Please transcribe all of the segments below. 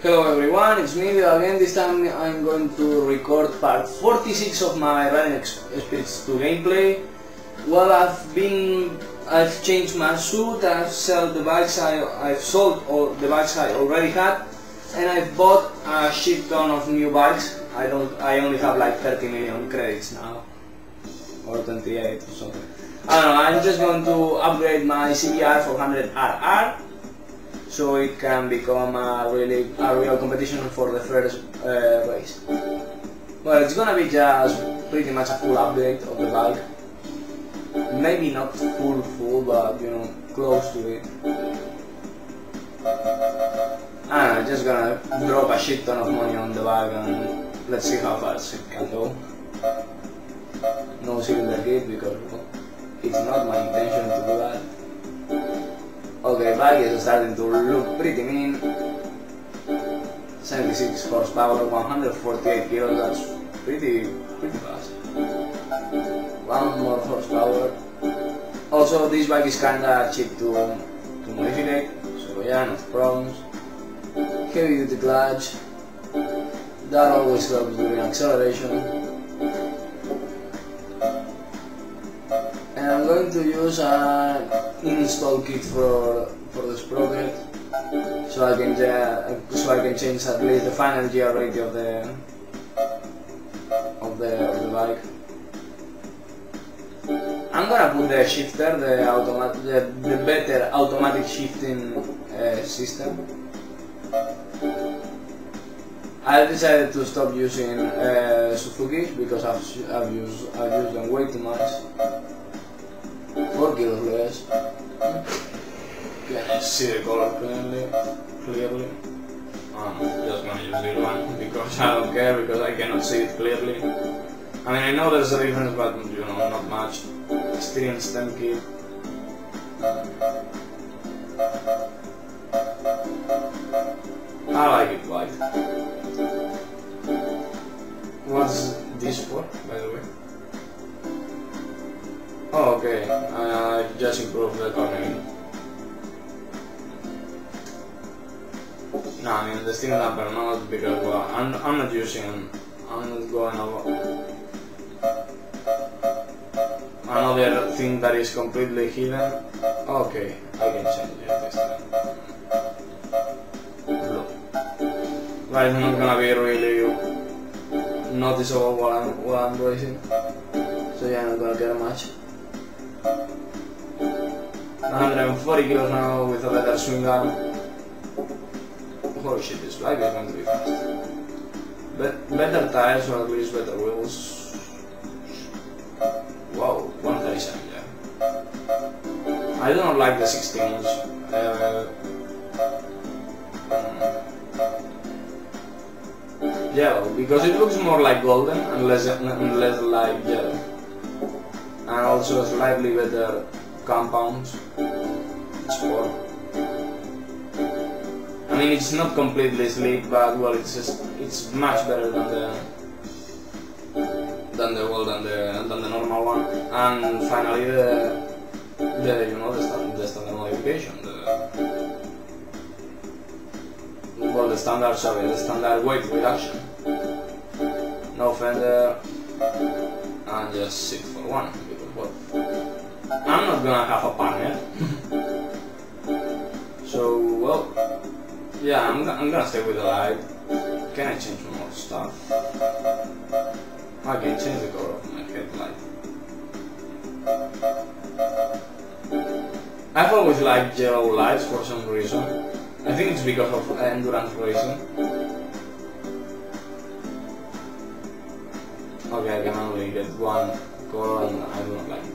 Hello everyone, it's me again. This time I'm going to record part 46 of my riding experience to gameplay. Well, I've changed my suit, I've sold the bikes all the bikes I already had, and I've bought a shit ton of new bikes. I only have like 30 million credits now, or 28 or something. I don't know, I'm just going to upgrade my CBR 400RR so it can become a real competition for the first race. Well, it's gonna be just pretty much a full update of the bike. Maybe not full, but you know, close to it. I don't know, just gonna drop a shit ton of money on the bike and let's see how fast it can go. No cylinder kit because it's not my intention to do that. Okay, bike is starting to look pretty mean. 76 horsepower, 148 kilos, that's pretty fast. One more horsepower. Also, this bike is kinda cheap to modify, so yeah, no problems. Heavy duty clutch, that always helps during acceleration. And I'm going to use an install kit for the sprocket, so I can change at least the final gear rate of the bike. I'm gonna put the shifter, the better automatic shifting system. I decided to stop using Suzuki because I've used them way too much. 4 kilos less. Can I see the color clearly? I'm just gonna use this one because I don't care, because I cannot see it clearly. I mean, I know there's a difference, but you know, not much. Steering stem kit. I like it white. What's this for, by the way? Oh, okay. I just improved the cornering. No, I mean the steam damper not, because well, I'm not using them. I'm not going over. Another thing that is completely hidden. Okay, I can change it this time. Blue. But it's not gonna be really noticeable while I'm racing. So yeah, I'm not gonna care much. 140 kilos now with a better swing arm. Holy shit, this bike is going to be fast. Better tires, or at least better wheels. Wow, 137, yeah. I do not like the 16-inch. Yellow, because it looks more like golden and less like yellow. And also slightly better compounds. Sport. I mean, it's not completely sleek, but well, it's much better than the normal one. And finally, the standard modification, the standard weight reduction. No fender, and just 641. I'm not gonna have a partner. So, well, yeah, I'm gonna stay with the light. Can I change more stuff? I can change the color of my headlight. I've always liked yellow lights for some reason. I think it's because of endurance racing. Okay, I can only get one color and I do not like it.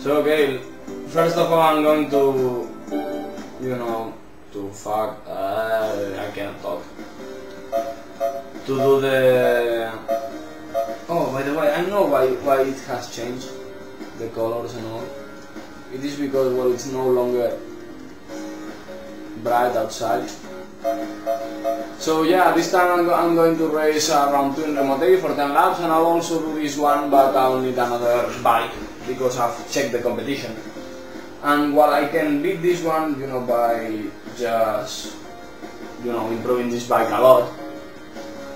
So okay, first of all I'm going to, I cannot talk. To do the... Oh, by the way, I know why it has changed, the colors and all. It is because, well, it's no longer bright outside. So yeah, this time I'm going to race around Tuono Motegi for 10 laps, and I'll also do this one, but I'll need another bike because I've checked the competition. And while I can beat this one, by just you know, improving this bike a lot.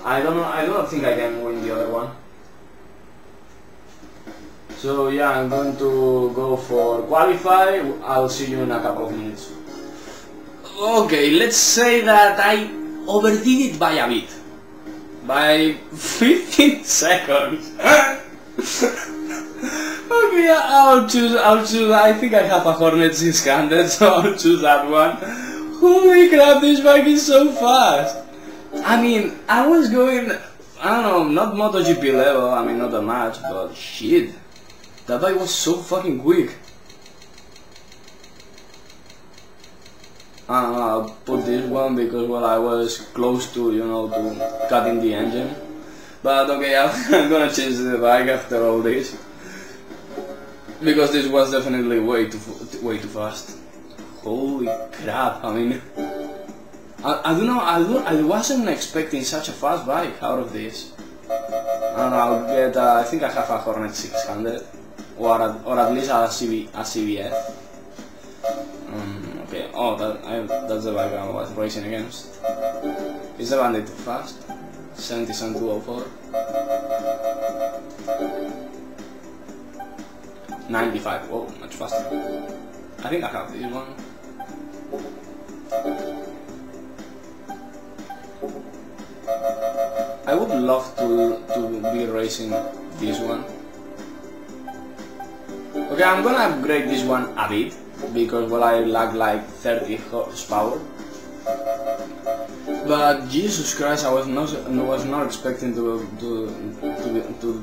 I don't think I can win the other one. So yeah, I'm going to go for qualify. I'll see you in a couple of minutes. Okay, let's say that I overdid it by a bit. By 15 seconds. Okay, I'll choose, I think I have a Hornet 600, so I'll choose that one. Holy crap, this bike is so fast. I mean, I was going, I don't know, not MotoGP level, I mean not that much, but shit. That bike was so fucking quick. I don't know, I'll put this one because, well, I was close to, you know, to cutting the engine. But okay, I'm gonna change the bike after all this. Because this was definitely way too fast. Holy crap, I mean... I don't know, I wasn't expecting such a fast bike out of this. I don't know, I'll get, I think I have a Hornet 600. Or at least a CVF. Okay, oh, that's the bike I was racing against. Is the bandit too fast? 77,204. 95, whoa, much faster. I think I have this one. I would love to be racing this one. Okay, I'm gonna upgrade this one a bit, because, well, I lack like 30 horsepower. But Jesus Christ, I was not expecting to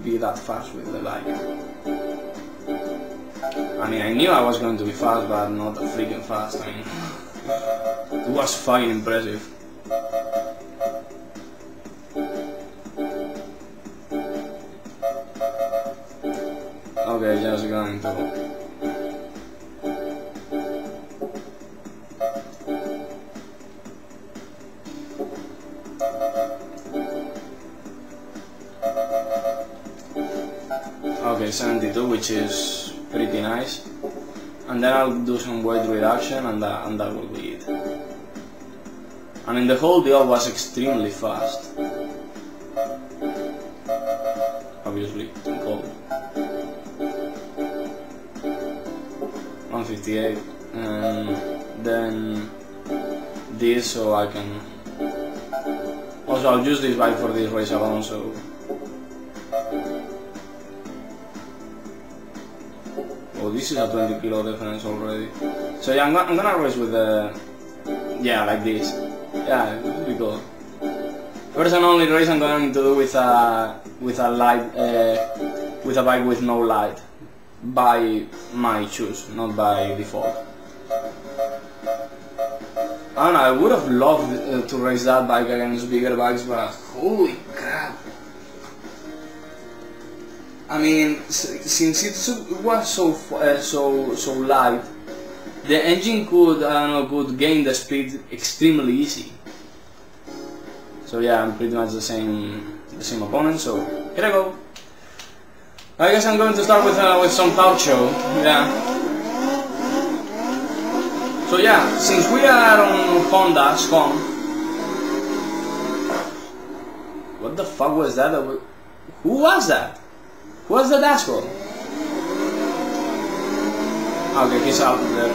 be that fast with the bike. I mean, I knew I was going to be fast, but not that freaking fast. I mean, it was fucking impressive. Okay, just going to... Okay, 72, which is pretty nice. And then I'll do some weight reduction and that will be it. I mean, the whole deal was extremely fast. Obviously, cold. 158, and then this, so I can... Also, I'll use this bike for this race alone, so... Oh, this is a 20 kilo difference already. So yeah, I'm gonna race with the... Yeah, like this. Yeah, it will be cool. First and only race I'm going to do with a light, with a bike with no light. By my choice, not by default. I don't know, I would have loved to race that bike against bigger bikes, but holy crap. I mean, since it was so light, the engine could, I don't know, could gain the speed extremely easy. So yeah, I'm pretty much the same opponent, so here I go. I guess I'm going to start with some talk show, yeah. So yeah, since we are on Honda's home... What the fuck was that? Who was that? Who was that asshole? Okay, he's out there.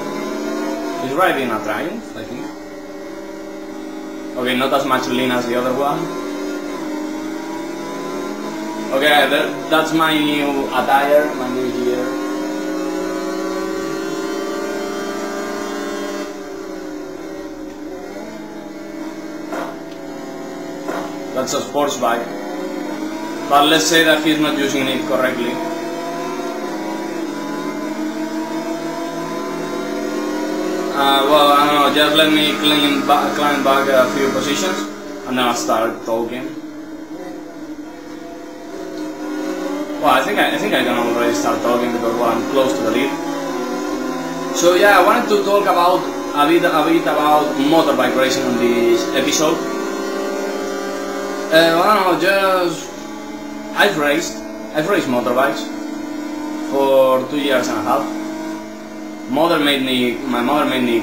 He's riding a Triumph, I think. Okay, not as much lean as the other one. Okay, that's my new attire, my new gear. That's a sports bike. But let's say that he's not using it correctly. Well, I don't know, just let me climb back a few positions and then I'll start talking. Well, I think I can already start talking because, well, I'm close to the lead. So yeah, I wanted to talk about a bit about motorbike racing on this episode. I don't know, just I've raced motorbikes for 2 years and a half. My mother made me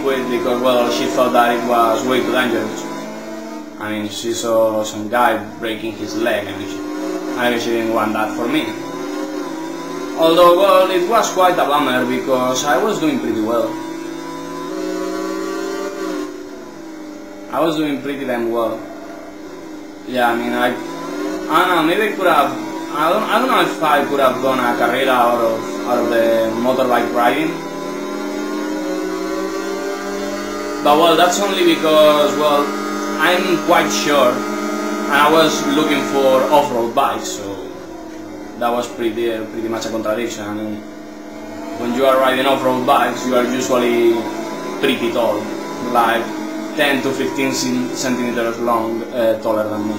quit because, well, she thought that it was way too dangerous. I mean, she saw some guy breaking his leg, and she didn't want that for me. Although, well, it was quite a bummer because I was doing pretty well. I was doing pretty damn well. Yeah, I mean, I don't know, maybe I could have, I don't know if I could have done a carrera out of the motorbike riding. But well, that's only because, well, I'm quite short and I was looking for off-road bikes, so that was pretty much a contradiction. I mean, when you are riding off-road bikes, you are usually pretty tall, like 10 to 15 centimeters long, taller than me.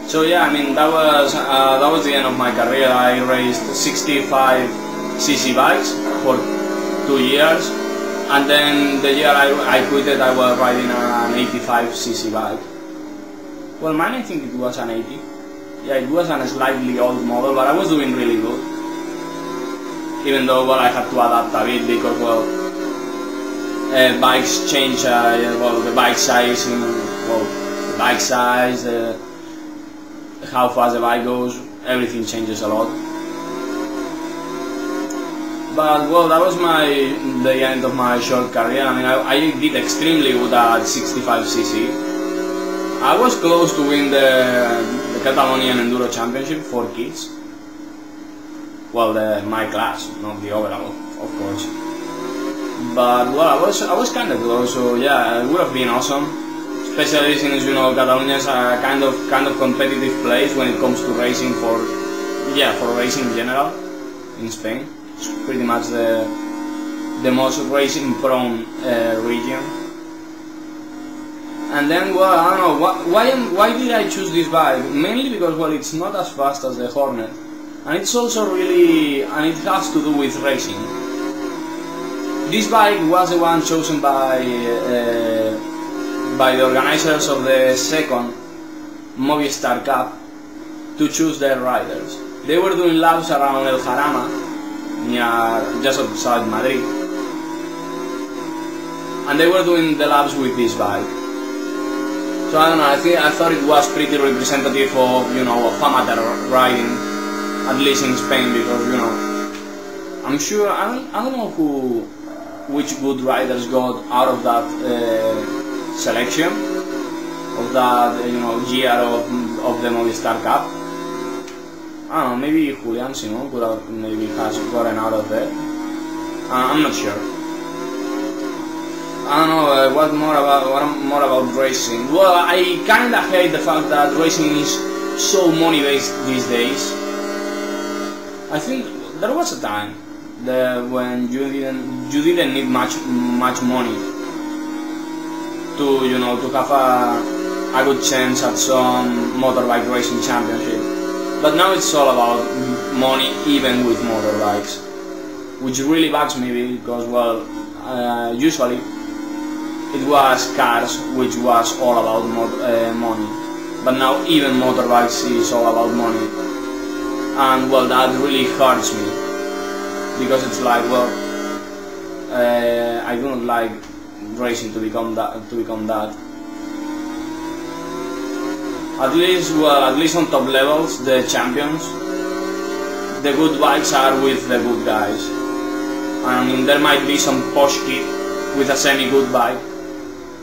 So yeah, I mean, that was the end of my career. I raced 65cc bikes for 2 years, and then the year I quit it, I was riding an 85cc bike. Well, mine, I think it was an 80. Yeah, it was a slightly old model, but I was doing really good. Even though, well, I had to adapt a bit because, well, bikes change, well, the bike size, how fast the bike goes, everything changes a lot. But well, that was the end of my short career. I mean, I did extremely good at 65cc. I was close to win the Catalonian Enduro Championship for kids. Well, my class, not the overall, of course. But well, I was kind of close, so yeah, it would have been awesome. Especially since, you know, Catalonia is a kind of competitive place when it comes to racing for racing in general in Spain. It's pretty much the most racing prone region. And then, well, I don't know, why did I choose this bike? Mainly because, well, it's not as fast as the Hornet, and it's also really, and it has to do with racing. This bike was the one chosen by the organizers of the second Movistar Cup to choose their riders. They were doing laps around El Jarama, just outside Madrid, and they were doing the laps with this bike. So I don't know, I thought it was pretty representative of, you know, of amateur riding, at least in Spain, because, you know, I'm sure, I don't know which good riders got out of that selection, of that, you know, year of the Movistar Cup. I don't know, maybe Julian Simon could have maybe has gotten out of there. I'm not sure. I don't know what more about racing. Well, I kinda hate the fact that racing is so money based these days. I think there was a time when you didn't need much money to, you know, to have a good chance at some motorbike racing championship. But now it's all about money, even with motorbikes, which really bugs me because, well, usually it was cars which was all about money, but now even motorbikes is all about money, and well, that really hurts me because it's like, well, I don't like racing to become that. At least on top levels, the champions, the good bikes are with the good guys. I mean, there might be some posh kid with a semi-good bike,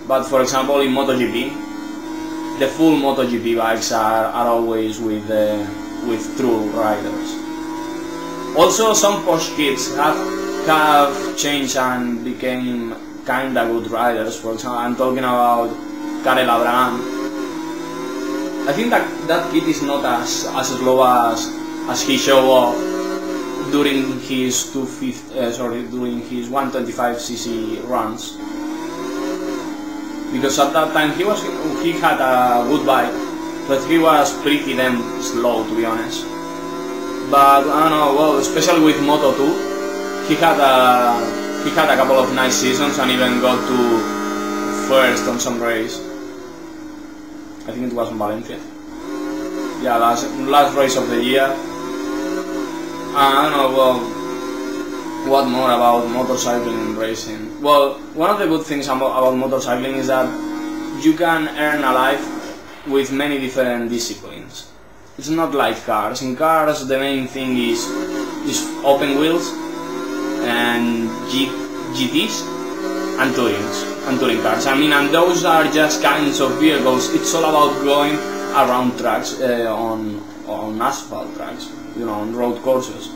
but for example in MotoGP, the full MotoGP bikes are always with true riders. Also, some posh kids have changed and became kinda good riders. For example, I'm talking about Karel Abraham. I think that kid is not as slow as he showed off during his 125cc runs, because at that time he had a good bike, but he was pretty damn slow, to be honest. But I don't know, well, especially with Moto2, he had a couple of nice seasons and even got to first on some race. I think it was in Valencia. Yeah, last race of the year. I don't know, well, what more about motorcycling and racing? Well, one of the good things about motorcycling is that you can earn a life with many different disciplines. It's not like cars. In cars the main thing is open wheels and GTs and touring cars. I mean, and those are just kinds of vehicles. It's all about going around tracks, on asphalt tracks, you know, on road courses.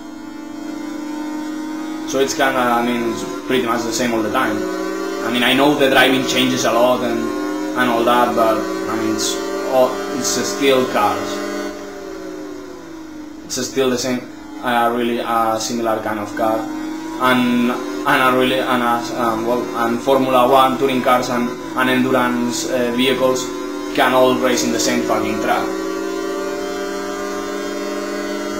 So it's kinda, I mean, it's pretty much the same all the time. I mean, I know the driving changes a lot and all that, but I mean, it's still cars. It's still the same, really a similar kind of car, and Formula 1, touring cars and endurance vehicles can all race in the same fucking track.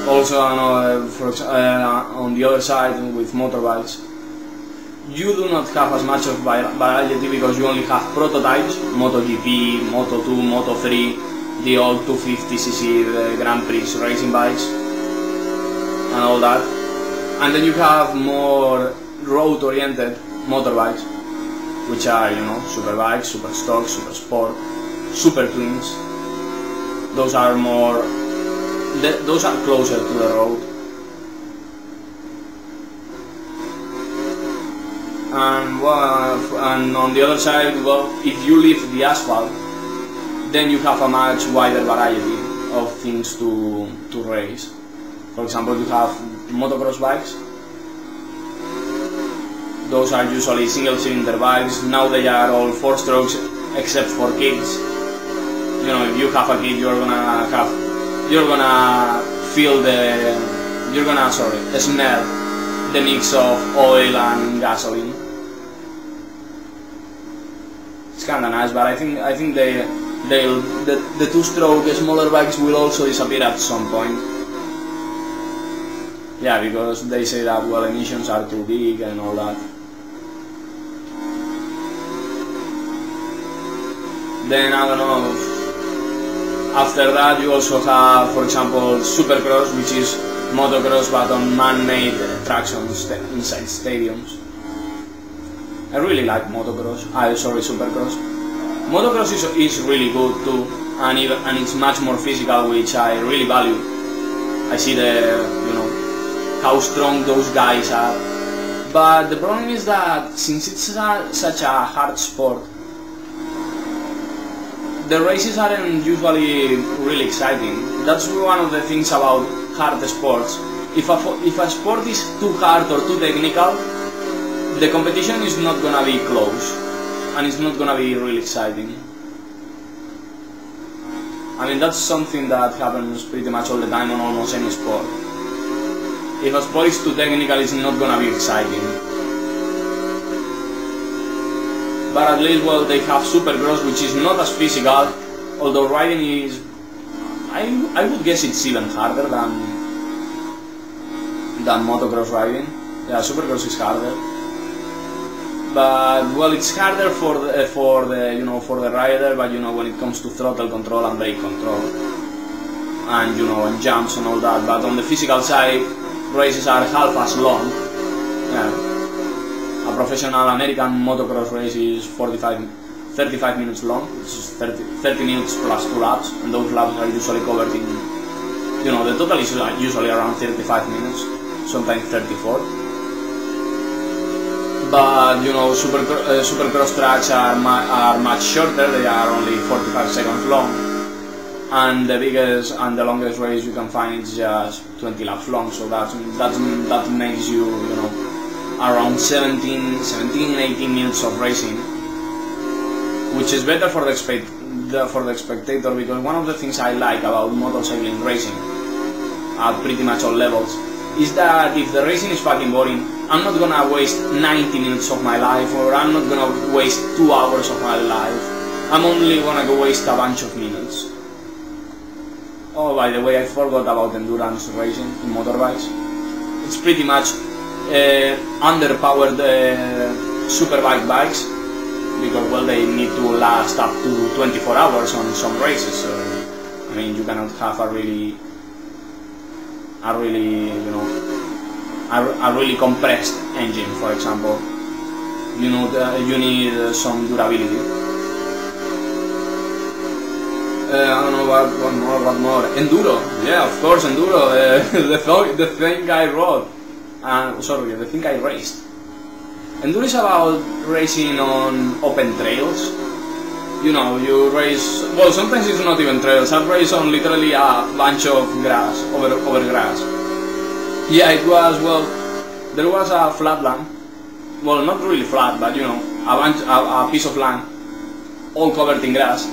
Also, on the other side, with motorbikes, you do not have as much of variety because you only have prototypes, MotoGP, Moto2, Moto3, the old 250cc Grand Prix racing bikes and all that. And then you have more road-oriented motorbikes, which are, you know, superbikes, super stock, super sport, super twins. Those are more, those are closer to the road. And, well, and on the other side, well, if you leave the asphalt, then you have a much wider variety of things to race. For example, you have motocross bikes. Those are usually single-cylinder bikes. Now they are all 4-strokes, except for kids. You know, if you have a kid, you're gonna smell the mix of oil and gasoline. It's kinda nice, but I think the 2-stroke smaller bikes will also disappear at some point. Yeah, because they say that, well, emissions are too big and all that. Then, I don't know, after that you also have, for example, Supercross, which is motocross but on man-made tracks inside stadiums. I really like motocross, Supercross. Motocross is really good too, and it's much more physical, which I really value. I see how strong those guys are. But the problem is that since it's such a hard sport, the races aren't usually really exciting. That's one of the things about hard sports. If a sport is too hard or too technical, the competition is not gonna be close, and it's not gonna be really exciting. I mean, that's something that happens pretty much all the time on almost any sport. If a sport is too technical, it's not gonna be exciting. But at least, well, they have Supercross, which is not as physical, although riding is, I would guess it's even harder than motocross riding. Yeah, Supercross is harder. But, well, it's harder for the rider, but, you know, when it comes to throttle control and brake control, and, you know, and jumps and all that. But on the physical side, races are half as long. Yeah. A professional American motocross race is 35 minutes long, which is 30 minutes plus 2 laps, and those laps are usually covered in, you know, the total is usually around 35 minutes, sometimes 34. But, you know, supercross tracks are much shorter, they are only 45 seconds long, and the biggest and the longest race you can find is just 20 laps long, so that makes you, you know, around 17, 18 minutes of racing, which is better for the spectator, because one of the things I like about motorcycling racing at pretty much all levels is that if the racing is fucking boring, I'm not gonna waste 90 minutes of my life, or I'm not gonna waste 2 hours of my life. I'm only gonna go waste a bunch of minutes. Oh, by the way, I forgot about endurance racing in motorbikes. It's pretty much underpowered superbike bikes, because, well, they need to last up to 24 hours on some races, so, I mean, you cannot have a really compressed engine, for example. You know, you need some durability. I don't know what more. Enduro, yeah, of course, Enduro. The thing I rode, sorry, the thing I raced. Enduro is about racing on open trails. You know, you race. Well, sometimes it's not even trails. I've raced on literally a bunch of grass, over grass. Yeah, it was. Well, there was a flat land. Well, not really flat, but you know, a piece of land, all covered in grass.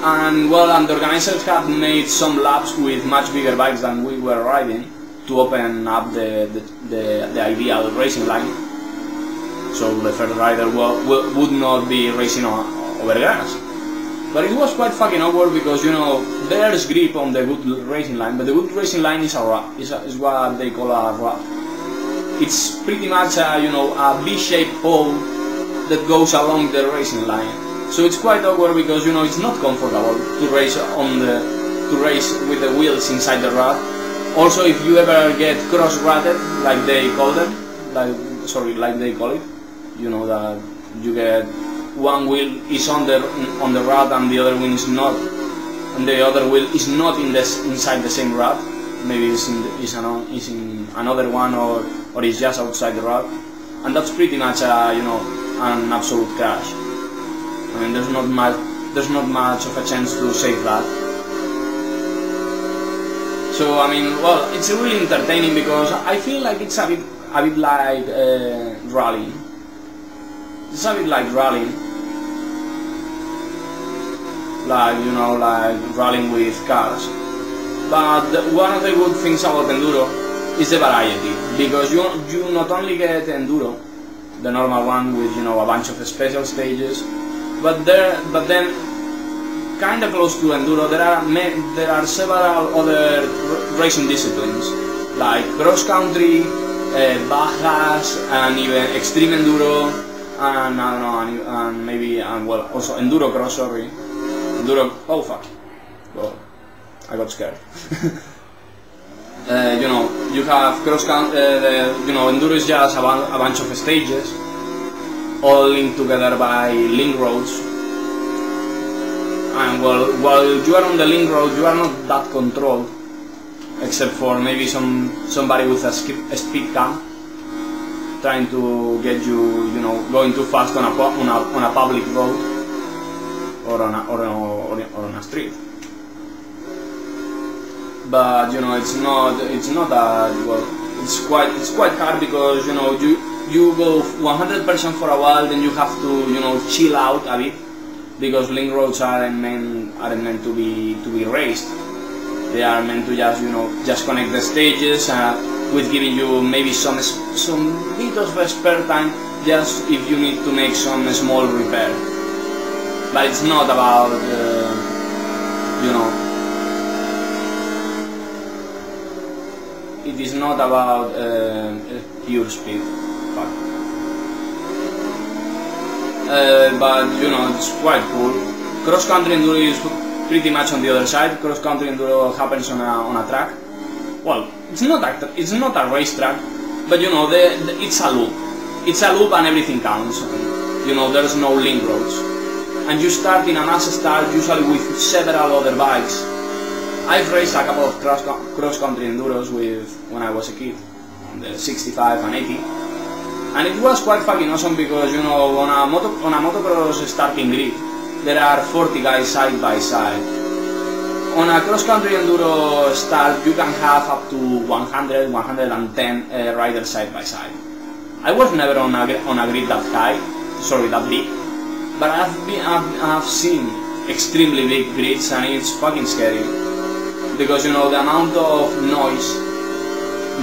And well, and the organizers had made some laps with much bigger bikes than we were riding to open up the ideal racing line. So the first rider would not be racing over grass. But it was quite fucking awkward because, you know, there's grip on the good racing line, but the good racing line is a rough, is what they call a rough. It's pretty much a, you know, a V-shaped hole that goes along the racing line. So it's quite awkward because, you know, it's not comfortable to race with the wheels inside the rut. Also, if you ever get cross-rutted, like they call it, you know, that you get one wheel is on the rut and the other wheel is not, and the other wheel is not inside the same rut. Maybe it's in another one, or it's just outside the rut, and that's pretty much you know, an absolute crash. I mean, there's not much of a chance to save that. So I mean, well, it's really entertaining because I feel like it's a bit like rallying. It's a bit like rallying, like, you know, like rallying with cars. But one of the good things about enduro is the variety, because you not only get enduro, the normal one with, you know, a bunch of special stages, but then kind of close to enduro there are several other racing disciplines like cross country, bajas, and even extreme enduro, and I don't know, and maybe well, also enduro cross. Sorry, enduro. Oh fuck! Well, I got scared. You know, you have cross country. You know, enduro is just a bunch of stages, all linked together by link roads. And well, while you are on the link road, you are not that controlled, except for maybe somebody with a speed cam trying to get you, you know, going too fast on a public road or on a street. But you know, it's not that well. It's quite hard because, you know, you go 100% for a while, then you have to, you know, chill out a bit, because link roads aren't meant to be raced. They are meant to just, you know, just connect the stages with giving you maybe some bit of spare time just if you need to make some small repair. But it's not about you know, it is not about pure speed. But you know, it's quite cool. Cross country enduro is pretty much on the other side. Cross country enduro happens on a track. Well, it's not a race track, but you know, it's a loop. It's a loop and everything counts. You know, there's no link roads, and you start in a mass start usually with several other bikes. I've raced a couple of cross country enduros when I was a kid, on the 65 and 80. And it was quite fucking awesome because, you know, on a motocross starting grid, there are 40 guys side by side. On a cross-country enduro start, you can have up to 100, 110 riders side by side. I was never on a grid that big, but I've seen extremely big grids, and it's fucking scary. Because, you know, the amount of noise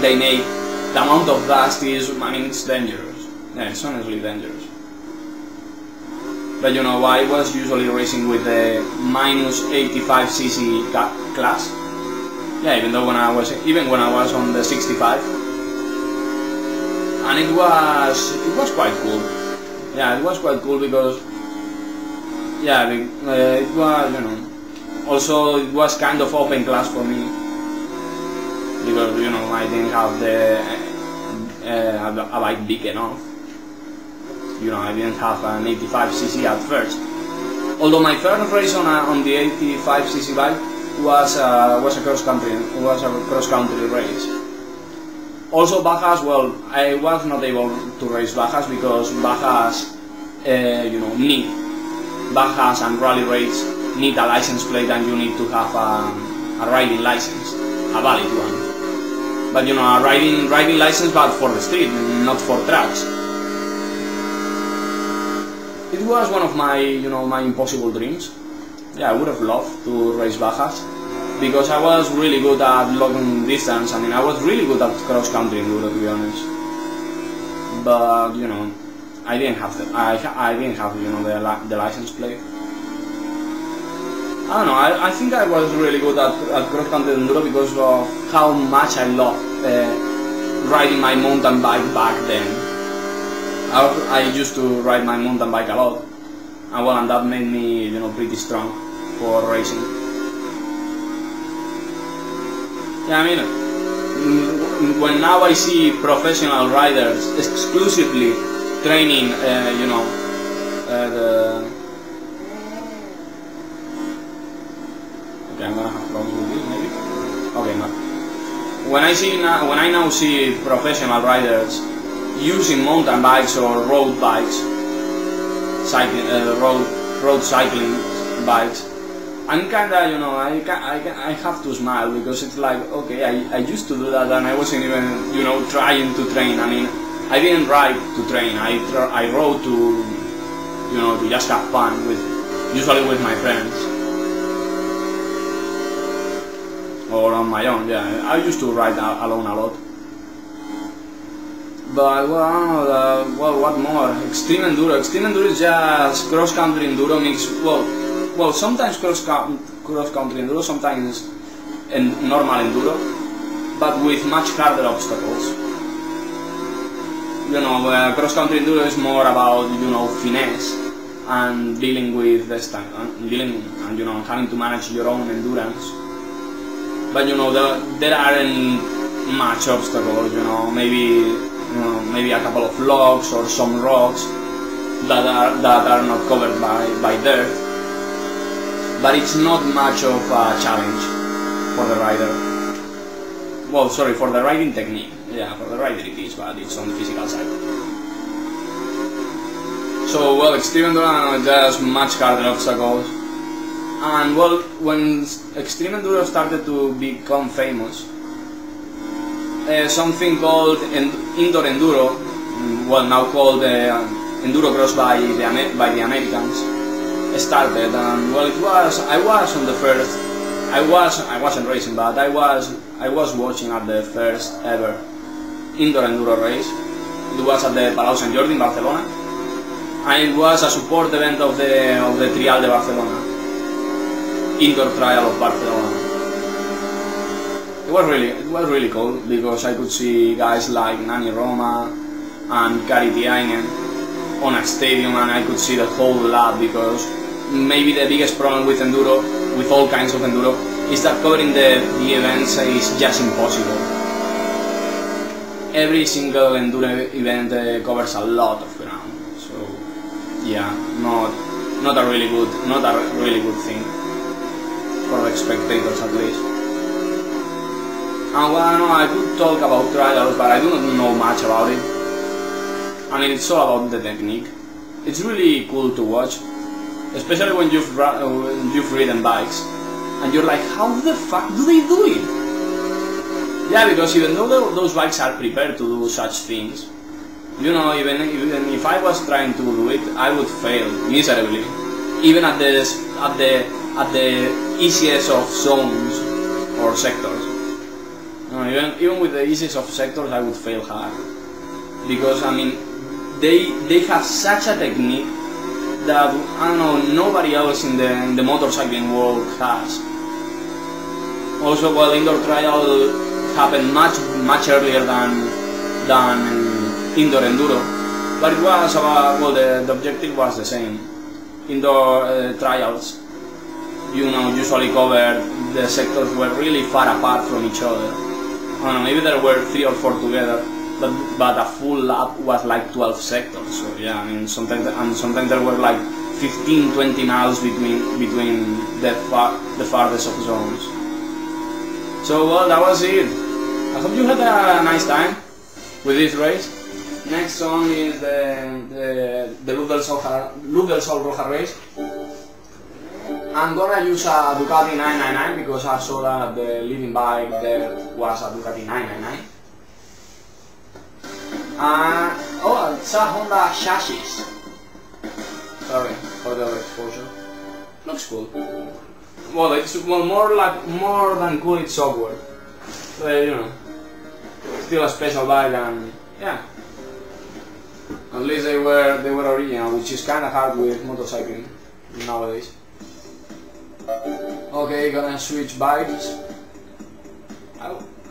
they make, the amount of dust is, I mean, it's dangerous. Yeah, it's honestly dangerous. But you know, I was usually racing with the minus 85cc class. Yeah, even when I was on the 65, and it was quite cool. Yeah, it was quite cool because, yeah, it was, you know, also it was kind of open class for me. Because, you know, I didn't have a bike big enough. You know, I didn't have an 85cc at first. Although my first race on the 85cc bike was a cross country race. Also Bajas, well, I was not able to race Bajas because Bajas, need Bajas and rally race need a license plate, and you need to have a riding license, a valid one. But a riding license, but for the street, not for tracks. It was one of my, my impossible dreams. Yeah, I would have loved to race Bajas because I was really good at long distance. I mean, I was really good at cross-country enduro, to be honest. But I didn't have the license plate. I don't know. I think I was really good at cross-country enduro because of how much I loved riding my mountain bike back then. I used to ride my mountain bike a lot, and that made me, pretty strong for racing. Yeah, I mean, when now I see professional riders exclusively training, okay, I'm gonna have problems with this, maybe. Okay, no. When I now see professional riders using mountain bikes or road bikes, road cycling bikes, I'm kinda, I have to smile because it's like, okay, I used to do that and I wasn't even, trying to train. I mean, I didn't ride to train. I rode to, to just have fun usually with my friends. Or on my own, yeah. I used to ride alone a lot. But well, I don't know, what more? Extreme enduro. Extreme enduro is just cross-country enduro mixed. Well, sometimes cross-country enduro, sometimes normal enduro, but with much harder obstacles. Cross-country enduro is more about finesse and dealing with the having to manage your own endurance. But there aren't much obstacles. Maybe a couple of logs or some rocks that are not covered by dirt, but it's not much of a challenge for the rider. Well, sorry, for the riding technique. Yeah, for the rider it is, but it's on the physical side. So, well, extreme enduro just much harder obstacles. And well, when extreme enduro started to become famous, something called indoor enduro, well, now called enduro cross by the Americans, started. And well, I wasn't racing, but I was watching at the first ever indoor enduro race. It was at the Palau Sant Jordi in Barcelona, and it was a support event of the Trial de Barcelona, indoor trial of Barcelona. It was really cool because I could see guys like Nani Roma and Kari Tiainen on a stadium, and I could see the whole lap, because maybe the biggest problem with enduro, with all kinds of enduro, is that covering the events is just impossible. Every single enduro event covers a lot of ground, so yeah, not a really good thing for the spectators at least. And well, I could talk about trials, but I do not know much about it. I mean, it's all about the technique. It's really cool to watch, especially when you've ridden bikes, and you're like, how the fuck do they do it? Yeah, because even though those bikes are prepared to do such things, even if I was trying to do it, I would fail miserably, even at the easiest of zones or sectors. Even with the easiest of sectors, I would fail hard, because I mean, they have such a technique that nobody else in the motorcycling world has. Also, well, indoor trial happened much earlier than indoor enduro, but it was about, well, the objective was the same. Indoor trials, usually covered, the sectors were really far apart from each other. I don't know, maybe there were 3 or 4 together, but a full lap was like 12 sectors. So yeah, I mean, sometimes there were like 15-20 miles between the farthest of zones. So well, that was it. I hope you had a nice time with this race. Next song is the Luz del Sol Roja race. I'm gonna use a Ducati 999 because I saw that the leading bike there was a Ducati 999. Oh, it's a Honda chassis. Sorry for the exposure. Looks cool. Well, it's more than cool. It's software. But, you know, still a special bike, and yeah. At least they were original, which is kind of hard with motorcycling nowadays. Okay, gonna switch bikes.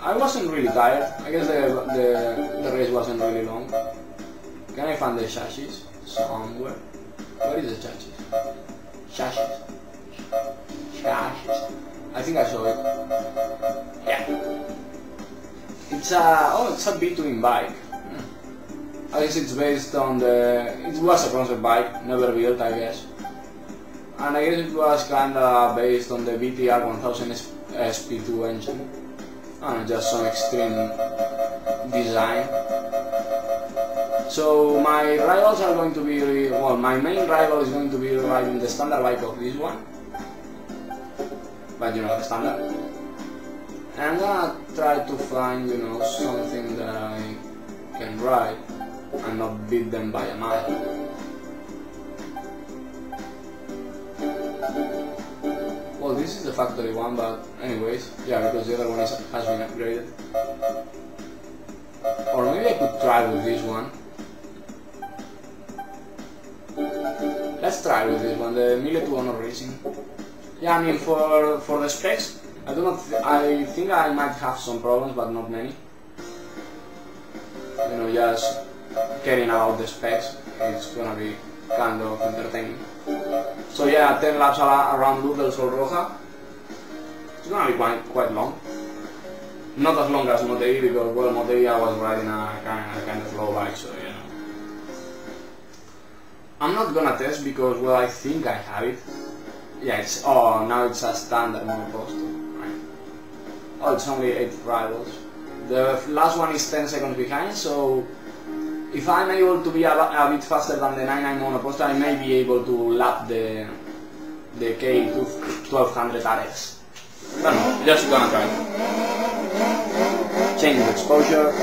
I wasn't really tired. I guess the race wasn't really long. Can I find the chassis somewhere? Where is the chassis? Chassis. I think I saw it. Yeah. It's a B-twin bike. I guess it's based on it was a concept bike, never built, I guess. And I guess it was kinda based on the BTR 1000 SP2 engine. And just some extreme design. So my rivals are going to be, well, my main rival is going to be riding the standard bike of this one. But you know, the standard. And I'm gonna try to find, you know, something that I can ride and not beat them by a mile. Well, this is the factory one, but anyways, yeah, because the other one has been upgraded. Or maybe I could try with this one. Let's try with this one, the Tuono Racing. Yeah, I mean, for the specs, I think I might have some problems, but not many. You know, just caring about the specs, it's gonna be kind of entertaining. So yeah, 10 laps around Luz del Sol Roja. It's gonna be quite long. Not as long as Motegi, because well, Motegi I was riding a kind of slow bike, so you know. I'm not gonna test because well, I think I have it. Yeah, now it's a standard monopost, right? Oh, it's only 8 rivals. The last one is 10 seconds behind, so if I'm able to be a bit faster than the 99 monopost, I may be able to lap the K1200 RS. But no, just gonna try. Change the exposure.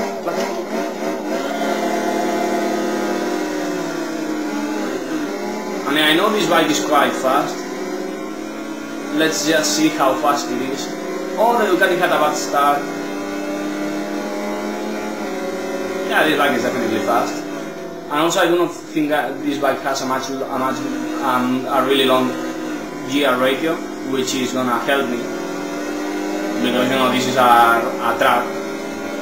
I mean, I know this bike is quite fast. Let's just see how fast it is. Oh, the Ducati had a bad start. Yeah, this bike is definitely fast. And also, I do not think that this bike has a really long gear ratio, which is gonna help me. Because, you know, this is a track,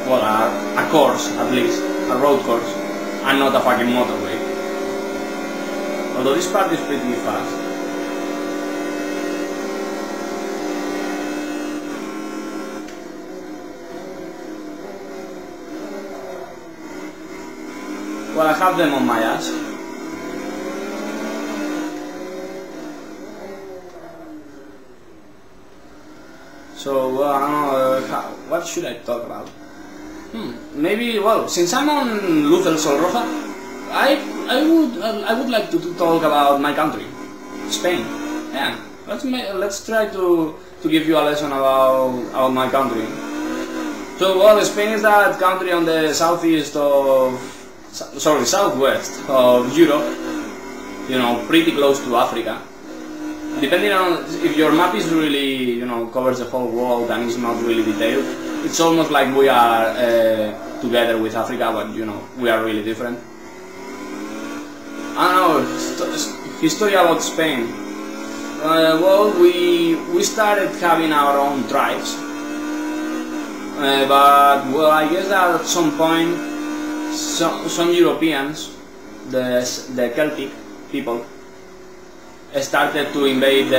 well, a course at least, a road course, and not a fucking motorway. Although this part is pretty fast. Well, I have them on my ass. So, I don't know, what should I talk about? Maybe, well, since I'm on Luz del Sol Roja, I would like to talk about my country, Spain. Yeah, let's try to give you a lesson about my country. So, well, Spain is that country on the southwest of Europe, you know, pretty close to Africa. Depending on if your map is really, you know, covers the whole world and is not really detailed, it's almost like we are together with Africa, but you know, we are really different. I don't know, history about Spain. Well, we started having our own tribes, but well, I guess that at some point, some Europeans, the Celtic people, started to invade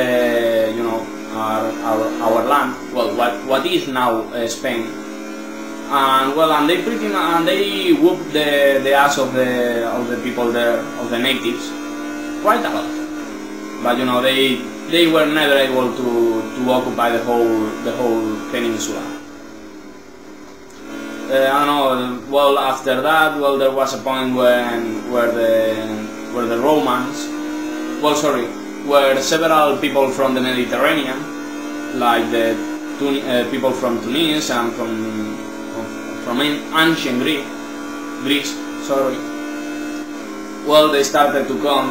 our land. Well, what is now Spain, and well, and they whooped the ass of the people there, of the natives, quite a lot. but you know they were never able to occupy the whole peninsula. I don't know. Well, after that, well, there was a point where the Romans, well, sorry, where several people from the Mediterranean, like the people from Tunis and from ancient Greece, sorry. Well, they started to come,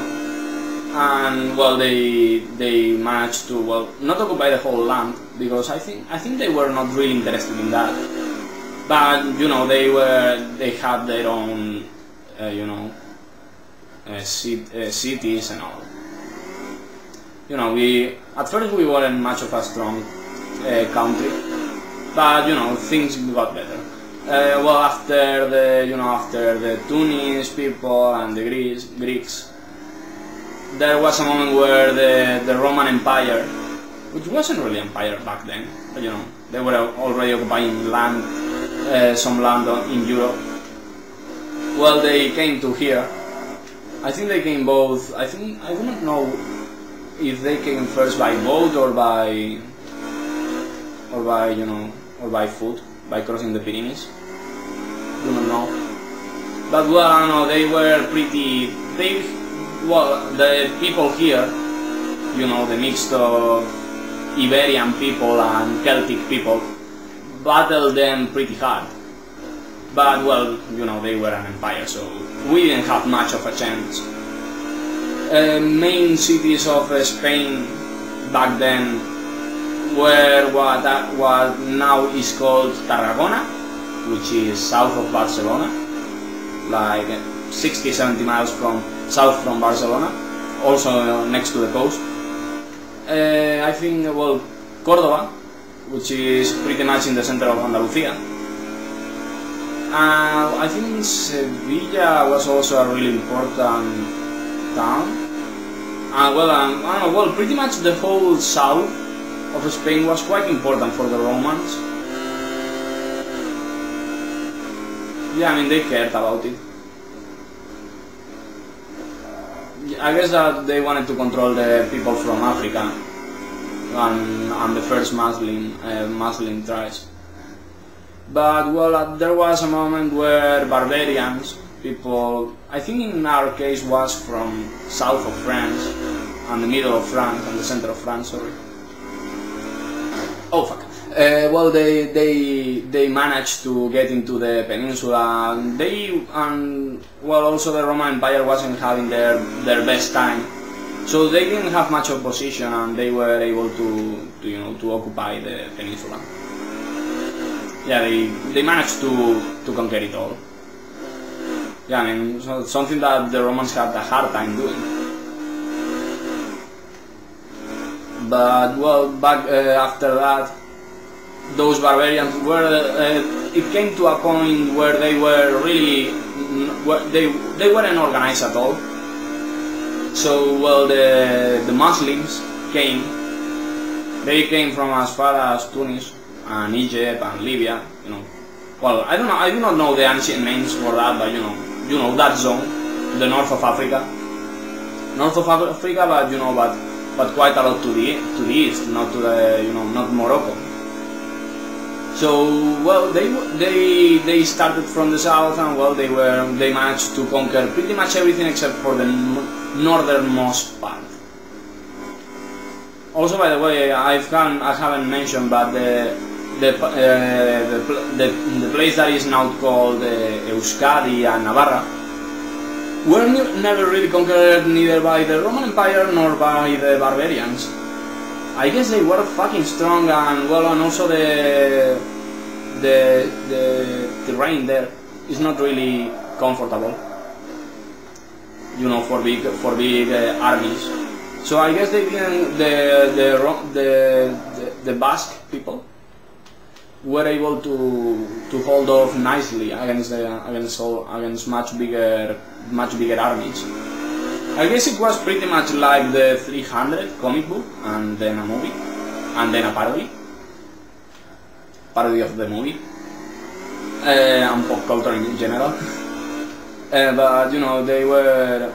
and well, they managed to, well, not occupy the whole land, because I think they were not really interested in that. But you know, they had their own you know, cities and all. You know, at first we weren't much of a strong country, but you know, things got better. Well, after the Tunis people and the Greeks, there was a moment where the Roman Empire, which wasn't really empire back then, but you know, they were already occupying land, some land in Europe. Well, they came to here. I think they came both. I wouldn't know if they came first by boat or by you know, or by foot, by crossing the Pyrenees. I don't know. But well, I don't know, they were pretty. Well, the people here, you know, the mix of Iberian people and Celtic people, battled them pretty hard. But well, you know, they were an empire, so we didn't have much of a chance. Main cities of Spain back then were what now is called Tarragona, which is south of Barcelona, like 60-70 miles south from Barcelona, also next to the coast. I think, well, Córdoba, which is pretty much in the center of Andalusia. I think Sevilla was also a really important town. I don't know, well, pretty much the whole south of Spain was quite important for the Romans. Yeah, I mean, they cared about it. I guess that they wanted to control the people from Africa and the first Muslim tribes. But well, there was a moment where barbarians, people, I think in our case was from south of France and the middle of France and the center of France, sorry. Oh fuck. Well, they managed to get into the peninsula. And well, also the Roman Empire wasn't having their best time, so they didn't have much opposition, and they were able to you know, to occupy the peninsula. Yeah, they managed to conquer it all. Yeah, I mean, something that the Romans had a hard time doing. But well, back after that, those barbarians were. It came to a point where they were really. They weren't organized at all. So well, the Muslims came. They came from as far as Tunis and Egypt and Libya. You know. Well, I don't know. I do not know the ancient names for that, but you know that zone, the north of Africa. North of Africa, but you know, but quite a lot to the east, not to the, you know, not Morocco. So well, they started from the south, and well, they managed to conquer pretty much everything except for the northernmost part. Also, by the way, I haven't mentioned, but the place that is now called Euskadi and Navarra were never really conquered neither by the Roman Empire nor by the barbarians. I guess they were fucking strong, and well, and also the terrain there is not really comfortable, you know, for big armies. So I guess they didn't. The Basque people were able to hold off nicely against much bigger armies. I guess it was pretty much like the 300 comic book, and then a movie, and then a parody of the movie, and pop culture in general. But you know, they were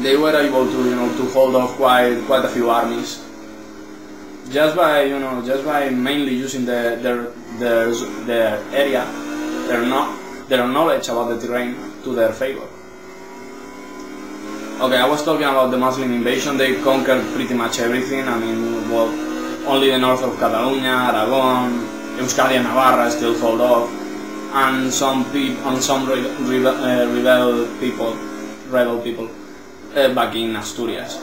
they were able to, to hold off quite a few armies, just by, mainly using their area, their knowledge about the terrain to their favor. Okay, I was talking about the Muslim invasion. They conquered pretty much everything. I mean, well, only the north of Catalonia, Aragon, Euskadi and Navarra still hold off, and some rebel people back in Asturias.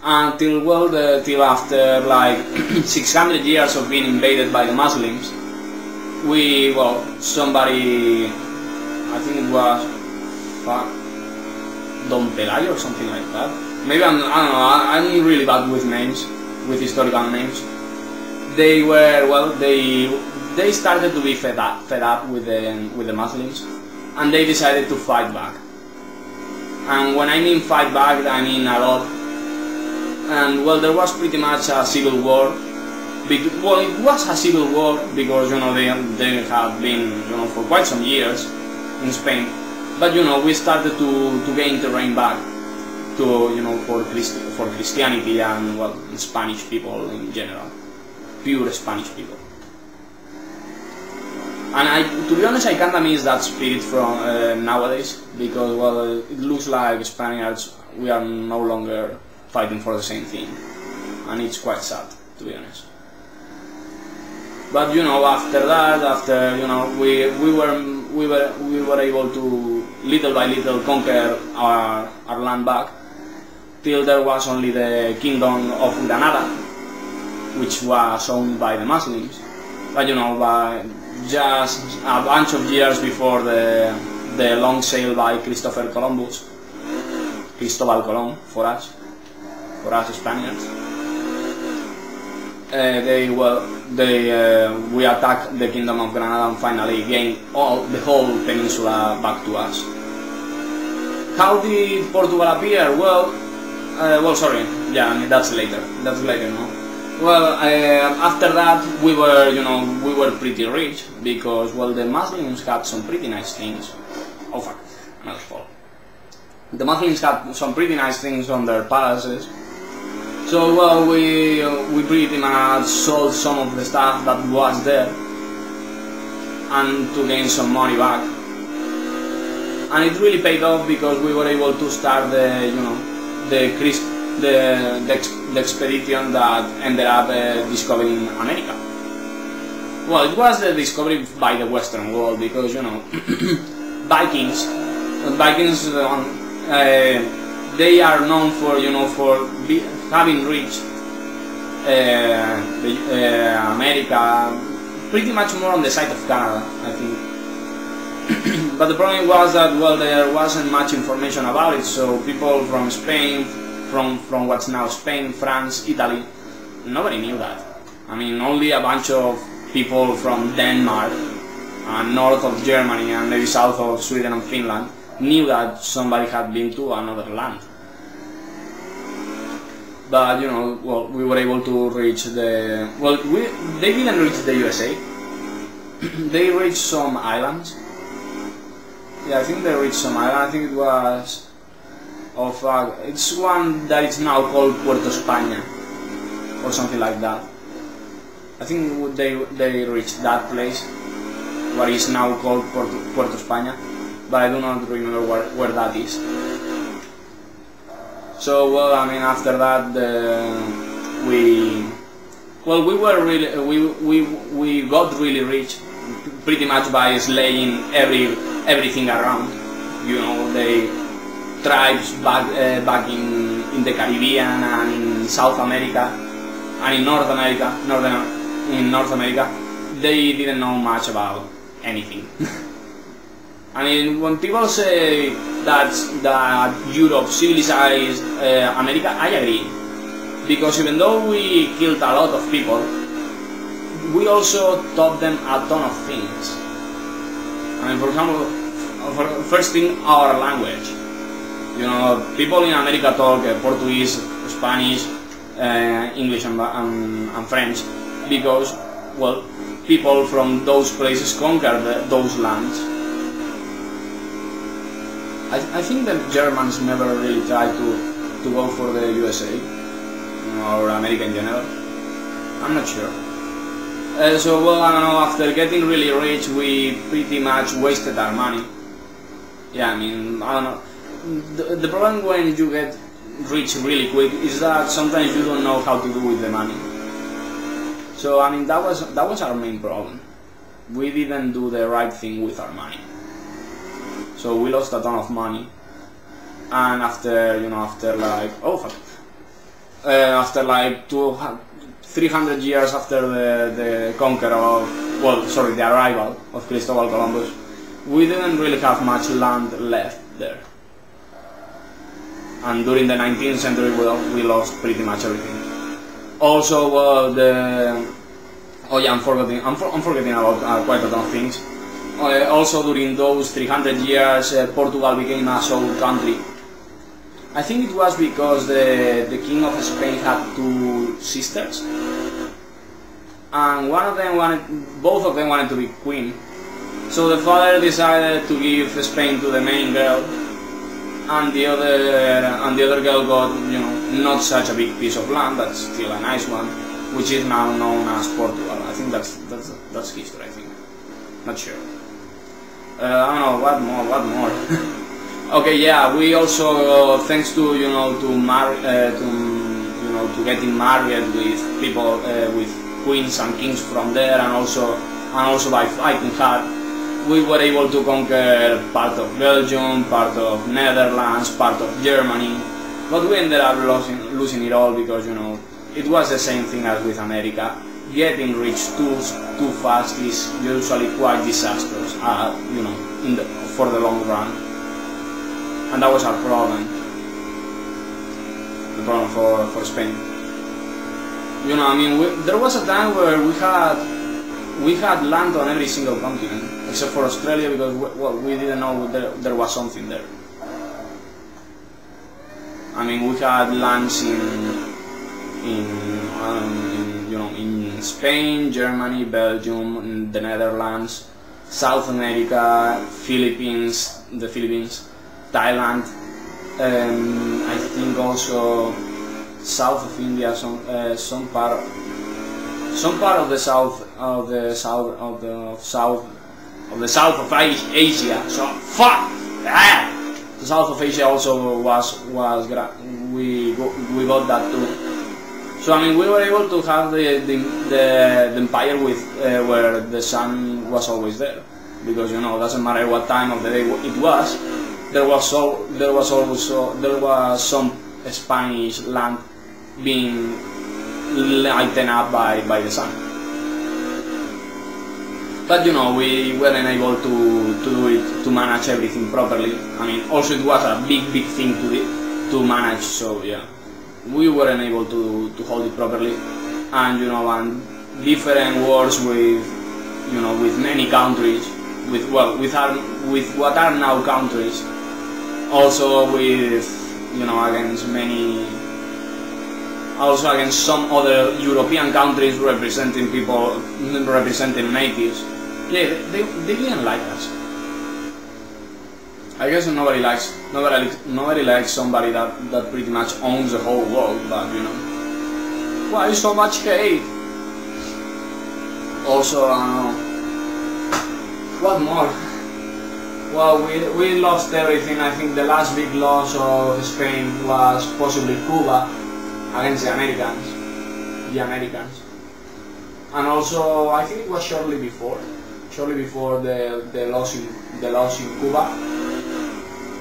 Until till after like 600 years of being invaded by the Muslims, somebody, I think it was Don Pelayo or something like that. Maybe I don't know. I'm really bad with names, with historical names. They were they started to be fed up with the Muslims, and they decided to fight back. And when I mean fight back, I mean a lot. And well, there was pretty much a civil war. Well, it was a civil war because they have been for quite some years in Spain. But we started to gain terrain back to for Christianity and well, Spanish people in general, pure Spanish people. And to be honest, I kinda miss that spirit from nowadays, because well, it looks like Spaniards, we are no longer fighting for the same thing, and it's quite sad, to be honest. But after that, we were able to little by little conquer our land back, till there was only the Kingdom of Granada, which was owned by the Muslims. But by just a bunch of years before the long sail by Cristobal Colon for us Spaniards. We attacked the Kingdom of Granada and finally gained the whole peninsula back to us. How did Portugal appear? Well, sorry, yeah, I mean, that's later, no? Well, after that we were pretty rich, because well, the Muslims had some pretty nice things. Oh fuck, another fall. The Muslims had some pretty nice things on their palaces. So well, we pretty much sold some of the stuff that was there, and to gain some money back. And it really paid off, because we were able to start the expedition that ended up discovering America. Well, it was the discovery by the Western world, because Vikings, they are known for having reached America pretty much more on the side of Canada, I think. But the problem was that well, there wasn't much information about it, so people from Spain, from what's now Spain, France, Italy, nobody knew that. I mean, only a bunch of people from Denmark and north of Germany and maybe south of Sweden and Finland knew that somebody had been to another land. But well, we were able to reach they didn't reach the USA. They reached some islands. Yeah, I think they reached some island. I think it was it's one that is now called Puerto España or something like that. I think they reached that place, what is now called Puerto España, but I do not remember where that is. So well, I mean, after that we got really rich, pretty much by slaying everything around. The tribes back in the Caribbean and in South America and in North America. In North America, they didn't know much about anything. I mean, when people say that Europe civilized America, I agree. Because even though we killed a lot of people, we also taught them a ton of things. I mean, for example, first thing, our language. People in America talk Portuguese, Spanish, English and French, because, well, people from those places conquered those lands. I think the Germans never really tried to go for the USA or America in general. I'm not sure. So well, I don't know, after getting really rich we pretty much wasted our money. Yeah, I mean, I don't know. The problem when you get rich really quick is that sometimes you don't know how to do with the money. So I mean, that was our main problem. We didn't do the right thing with our money. So we lost a ton of money, and after like after like 300 years after the the arrival of Cristobal Columbus, we didn't really have much land left there. And during the 19th century, we lost pretty much everything. Also, I'm forgetting about quite a ton of things. Also, during those 300 years, Portugal became a sole country. I think it was because the king of Spain had two sisters, and both of them wanted to be queen. So the father decided to give Spain to the main girl, and the other girl got, not such a big piece of land, but still a nice one, which is now known as Portugal. I think that's history. I think, not sure. I don't know what more. Okay, yeah, we also thanks to getting married with people with queens and kings from there, and also by fighting hard, we were able to conquer part of Belgium, part of Netherlands, part of Germany, but we ended up losing it all because it was the same thing as with America. Getting rich too fast is usually quite disastrous, for the long run, and that was our problem. The problem for Spain. I mean, there was a time where we had land on every single continent, except for Australia, because we didn't know there was something there. I mean, we had lands in Spain, Germany, Belgium, the Netherlands, South America, the Philippines, Thailand, I think also south of India, some part of the south of Asia. So the south of Asia also we got that too. So I mean, we were able to have the empire with where the sun was always there, because doesn't matter what time of the day it was, there was some Spanish land being lightened up by the sun. But we weren't able to do it, to manage everything properly. I mean, also it was a big thing to manage. So yeah, we weren't able to hold it properly, and and different wars with many countries, with what are now countries, also with against some other European countries representing natives. Yeah, they didn't like us. I guess nobody likes somebody that pretty much owns the whole world, but why so much hate? Also, what more? Well, we lost everything. I think the last big loss of Spain was possibly Cuba against the Americans. And also, I think it was shortly before the loss in Cuba,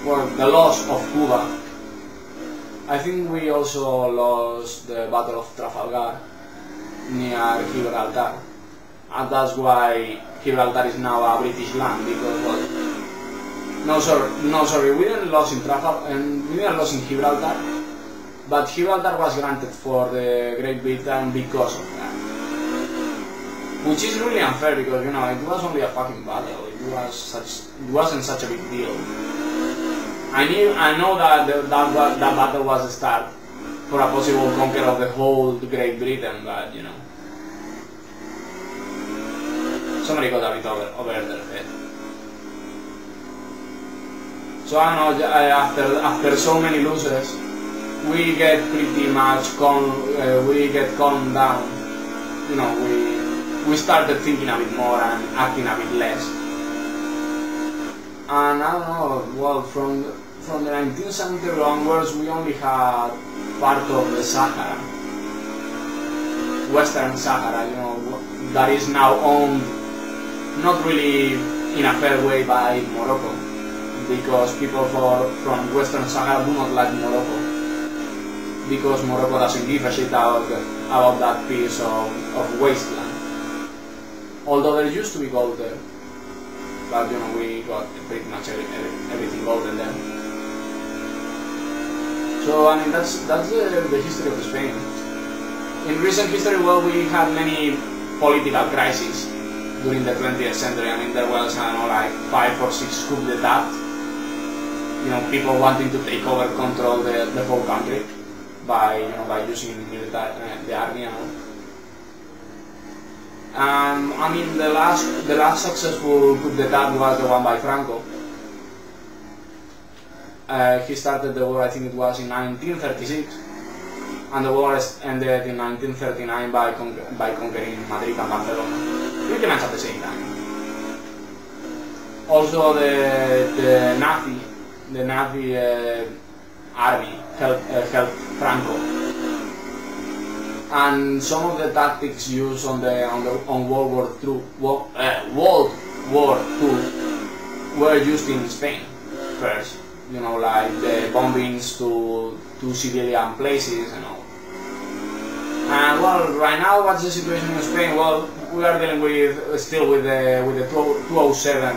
or the loss of Cuba. I think we also lost the Battle of Trafalgar near Gibraltar, and that's why Gibraltar is now a British land, because no sorry, we didn't lose in Trafalgar, and we didn't lose in Gibraltar, but Gibraltar was granted for the Great Britain because of that. Which is really unfair, because it was only a fucking battle. It wasn't such a big deal. I know that that battle was a start for a possible conquer of the whole Great Britain, but somebody got a bit over their head. So I know after so many losses, we get pretty much calmed down. You know, we started thinking a bit more and acting a bit less. And I don't know, well, from the 19th century onwards, we only had part of the Sahara, Western Sahara, you know, that is now owned, not really in a fair way, by Morocco, because people from Western Sahara do not like Morocco, because Morocco doesn't give a shit about that piece of wasteland. Although there used to be gold there, but you know, we got pretty much everything golden there. So I mean, that's the history of Spain. In recent history, well, we had many political crises during the 20th century. I mean, there was, I don't know, like 5 or 6 coups d'etat. You know, people wanting to take over control the whole country by using the army and all. I mean, the last successful coup d'etat was the one by Franco. He started the war, I think it was in 1936, and the war ended in 1939 by conquering Madrid and Barcelona, pretty much at the same time. Also, the Nazi army helped Franco, and some of the tactics used on World War II were used in Spain first. You know, like the bombings to civilian places and all. And well, right now, what's the situation in Spain? Well, we are dealing still with the 2007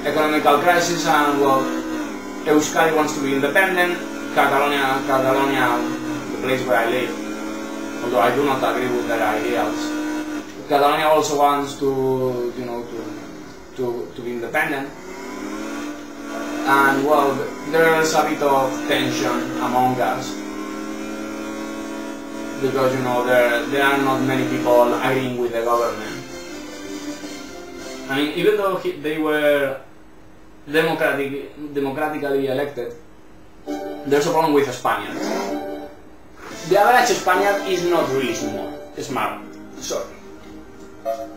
economical crisis, and well, Euskadi wants to be independent. Catalonia, the place where I live, although I do not agree with their ideals. Catalonia also wants to be independent. And well, there's a bit of tension among us, because you know there are not many people agreeing with the government. I mean, even though they were democratically elected, there's a problem with Spaniards. The average Spaniard is not really smart. Sorry.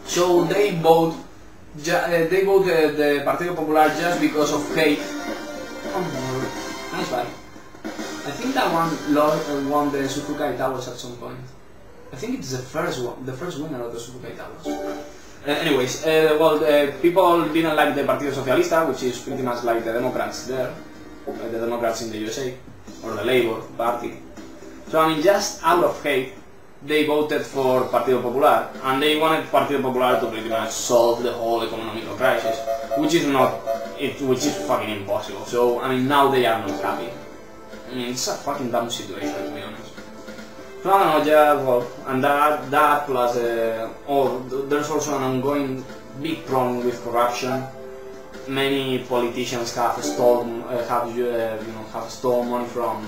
So they voted the Partido Popular just because of hate. Oh, nice buy. I think that one won the Suzuka Towers at some point. I think it's the first winner of the Suzuka Towers. Anyways, well, people didn't like the Partido Socialista, which is pretty much like the Democrats there, the Democrats in the USA, or the Labour Party. So I mean, just out of hate, they voted for Partido Popular, and they wanted Partido Popular to pretty much solve the whole economic crisis, which is fucking impossible. So I mean, now they are not happy. I mean, it's a fucking dumb situation, to be honest. So I don't know, yeah, well, and that plus, there's also an ongoing big problem with corruption. Many politicians have stolen money from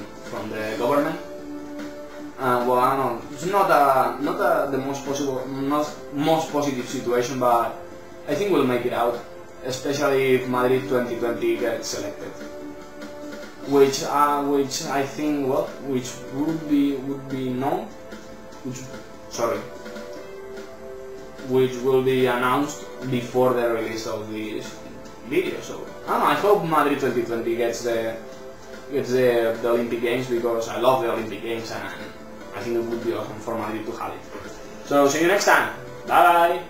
the government. Well, I don't know. It's not the most positive situation, but I think we'll make it out, especially if Madrid 2020 gets selected, which I think which would be known, which will be announced before the release of this video. So I don't know. I hope Madrid 2020 gets the Olympic Games, because I love the Olympic Games and I think it would be awesome for Madrid to have it. So see you next time. Bye bye.